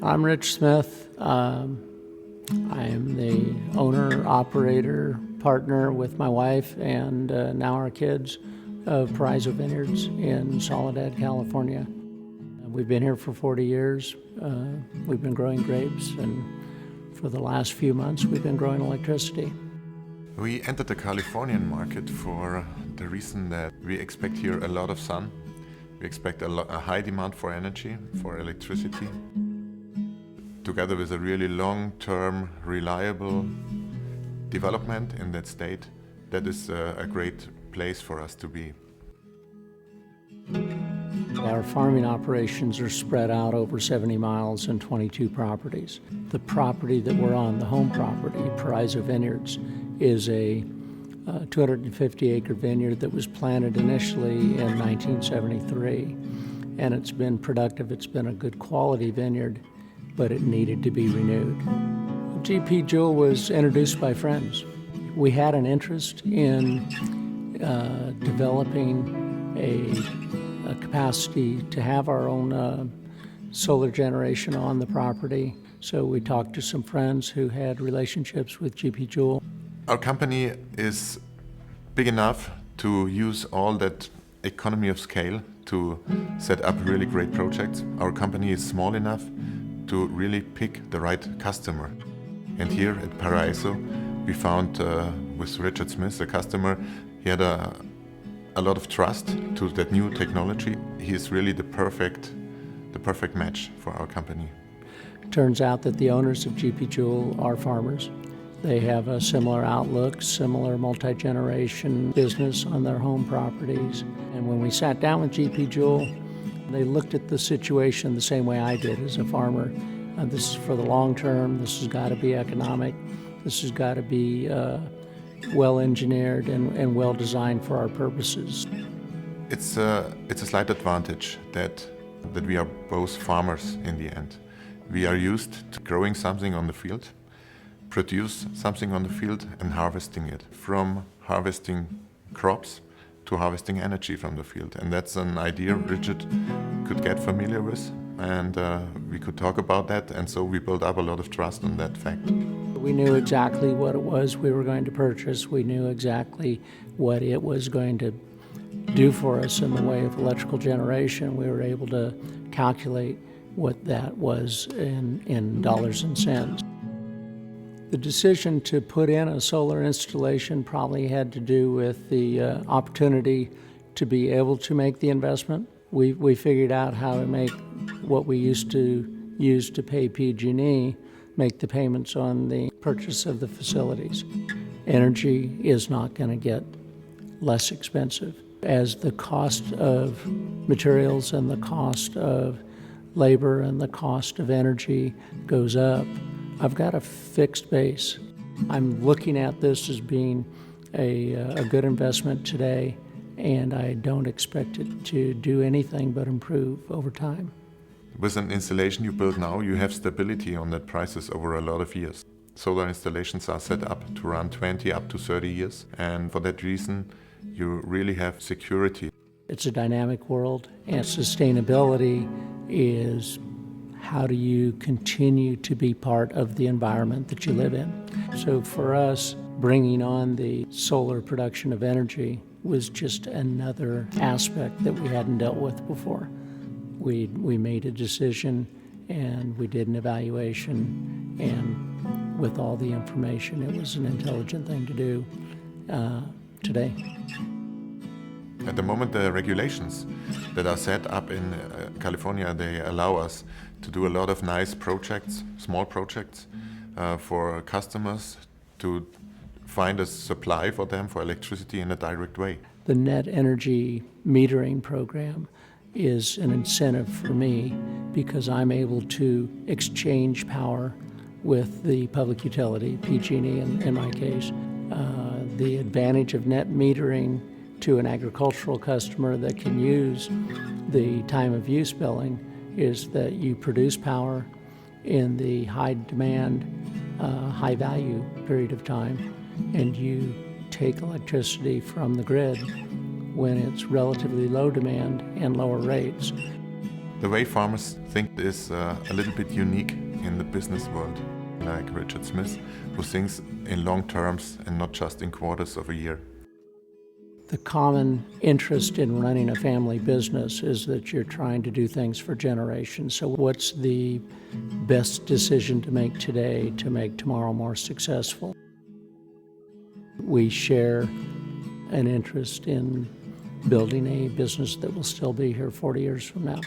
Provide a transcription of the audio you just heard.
I'm Rich Smith. I am the owner, operator, partner with my wife and now our kids of Paraiso Vineyards in Soledad, California. We've been here for 40 years. We've been growing grapes, and for the last few months we've been growing electricity. We entered the Californian market for the reason that we expect here a lot of sun. We expect a high demand for energy, for electricity, together with a really long-term, reliable development in that state. That is a great place for us to be. Our farming operations are spread out over 70 miles and 22 properties. The property that we're on, the home property, Paraiso Vineyards, is a 250-acre vineyard that was planted initially in 1973. And it's been productive. It's been a good quality vineyard, but it needed to be renewed. GP Joule was introduced by friends. We had an interest in developing a capacity to have our own solar generation on the property. So we talked to some friends who had relationships with GP Joule. Our company is big enough to use all that economy of scale to set up really great projects. Our company is small enough to really pick the right customer. And here at Paraiso, we found with Richard Smith, a customer, he had a lot of trust to that new technology. He is really the perfect match for our company. Turns out that the owners of GP Joule are farmers. They have a similar outlook, similar multi-generation business on their home properties. And when we sat down with GP Joule, they looked at the situation the same way I did as a farmer. This is for the long term. This has got to be economic. This has got to be well engineered and well designed for our purposes. It's a slight advantage that we are both farmers in the end. We are used to growing something on the field, produce something on the field and harvesting it. From harvesting crops to harvesting energy from the field. And that's an idea Richard could get familiar with, and we could talk about that, and so we built up a lot of trust on that fact. We knew exactly what it was we were going to purchase. We knew exactly what it was going to do for us in the way of electrical generation. We were able to calculate what that was in dollars and cents. The decision to put in a solar installation probably had to do with the opportunity to be able to make the investment. We figured out how to make what we used to use to pay PG&E, make the payments on the purchase of the facilities. Energy is not going to get less expensive. As the cost of materials and the cost of labor and the cost of energy goes up, I've got a fixed base. I'm looking at this as being a good investment today, and I don't expect it to do anything but improve over time. With an installation you build now, you have stability on that prices over a lot of years. Solar installations are set up to run 20 up to 30 years, and for that reason you really have security. It's a dynamic world, and sustainability is how do you continue to be part of the environment that you live in. So for us, bringing on the solar production of energy was just another aspect that we hadn't dealt with before. We made a decision and we did an evaluation, and with all the information, it was an intelligent thing to do today. At the moment, the regulations that are set up in California, they allow us to do a lot of nice projects, small projects, for customers to find a supply for them for electricity in a direct way. The net energy metering program is an incentive for me because I'm able to exchange power with the public utility, PG&E in my case. The advantage of net metering to an agricultural customer that can use the time of use billing is that you produce power in the high demand, high value period of time, and you take electricity from the grid when it's relatively low demand and lower rates. The way farmers think is a little bit unique in the business world, like Richard Smith, who thinks in long terms and not just in quarters of a year. The common interest in running a family business is that you're trying to do things for generations. So what's the best decision to make today to make tomorrow more successful? We share an interest in building a business that will still be here 40 years from now.